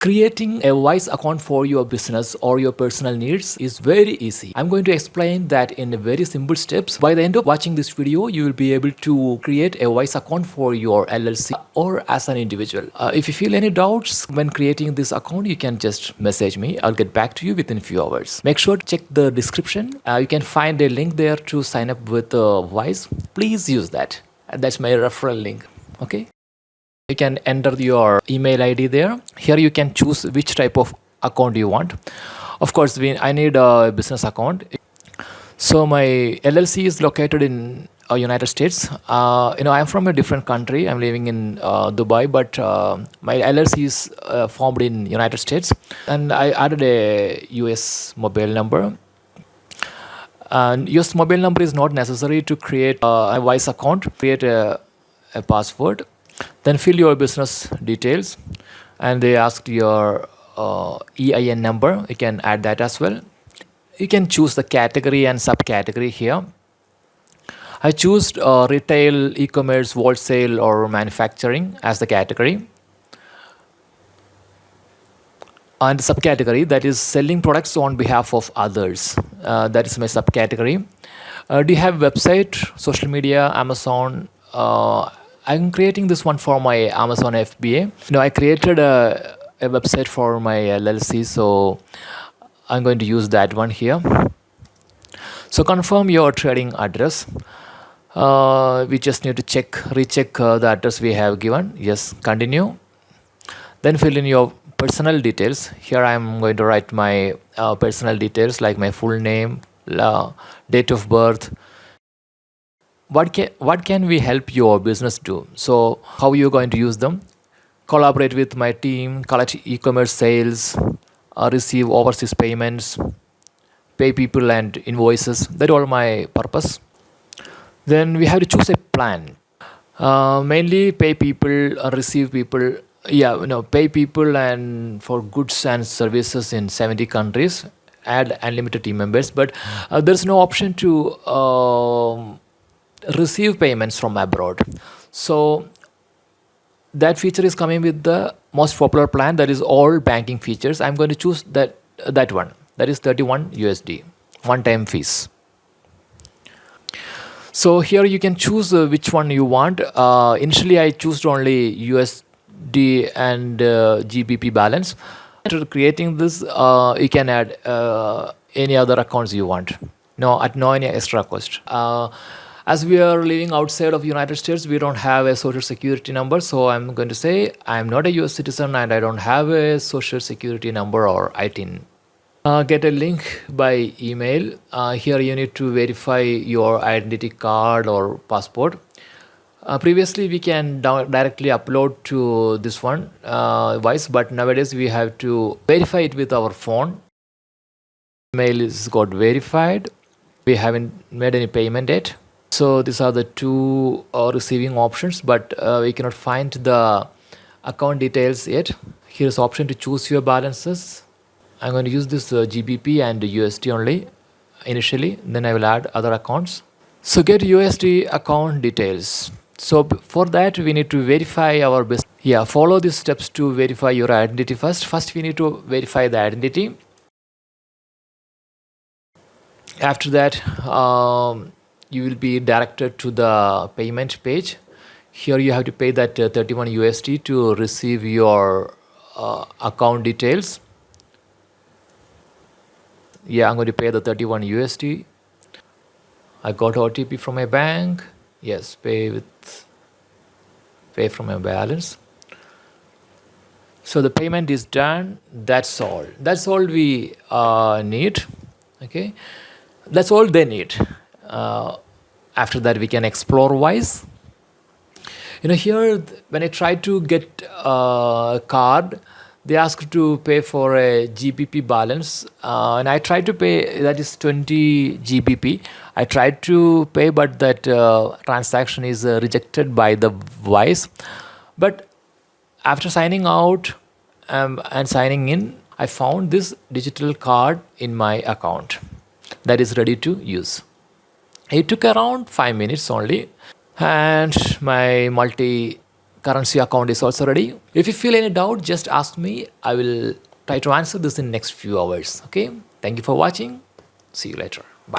Creating a Wise account for your business or your personal needs is very easy. I'm going to explain that in a very simple steps. By the end of watching this video, you will be able to create a Wise account for your LLC or as an individual. If you feel any doubts when creating this account, you can just message me. I'll get back to you within a few hours. Make sure to check the description. You can find a link there to sign up with Wise. Please use that. That's my referral link. Okay. You can enter your email ID there. Here you can choose which type of account you want. Of course, I need a business account. So my LLC is located in United States. I'm from a different country. I'm living in Dubai, but my LLC is formed in United States, and I added a US mobile number. And US mobile number is not necessary to create a Wise account. Create a password. Then fill your business details, and they ask your EIN number. You can add that as well. You can choose the category and subcategory here. I choose retail, e-commerce, wholesale, or manufacturing as the category. And subcategory, that is selling products on behalf of others. That is my subcategory. Do you have website, social media, Amazon? I'm creating this one for my Amazon FBA. I created a website for my LLC, so I'm going to use that one here. So confirm your trading address. We just need to recheck the address we have given. Yes, continue. Then fill in your personal details. Here I'm going to write my personal details like my full name, date of birth. What can we help your business do? So how are you going to use them? Collaborate with my team, collect e-commerce sales, receive overseas payments, pay people and invoices. That's all my purpose. Then we have to choose a plan. Mainly pay people, receive people. Pay people and for goods and services in 70 countries. Add unlimited team members, but there's no option to receive payments from abroad. So that feature is coming with the most popular plan, that is all banking features. I'm going to choose that one, that is 31 USD one-time fees. So here you can choose which one you want. Initially I chose only USD and GBP balance. After creating this, you can add any other accounts you want, at no any extra cost. As we are living outside of United States, we don't have a social security number. So I'm going to say I'm not a US citizen and I don't have a social security number or ITIN. Get a link by email. Here you need to verify your identity card or passport. Previously, we can directly upload to this one, Wise, but nowadays we have to verify it with our phone. Email is got verified. We haven't made any payment yet. So these are the two receiving options, but we cannot find the account details yet. Here's option to choose your balances. I'm going to use this GBP and USD only initially. Then I will add other accounts. So get USD account details. So for that, we need to verify our business. Follow these steps to verify your identity first. First, we need to verify the identity. After that, you will be directed to the payment page. Here you have to pay that 31 USD to receive your account details. I'm going to pay the 31 USD. I got OTP from my bank. Yes, pay from my balance. So the payment is done. That's all. That's all we need. Okay, that's all they need. After that, we can explore Wise. Here when I try to get a card, they ask to pay for a GBP balance, and I tried to pay, that is 20 GBP. I tried to pay, but that transaction is rejected by the Wise. But after signing out and signing in, I found this digital card in my account that is ready to use. It took around 5 minutes only, and my currency account is also ready. If you feel any doubt, just ask me. I will try to answer this in next few hours. Okay. Thank you for watching. See you later.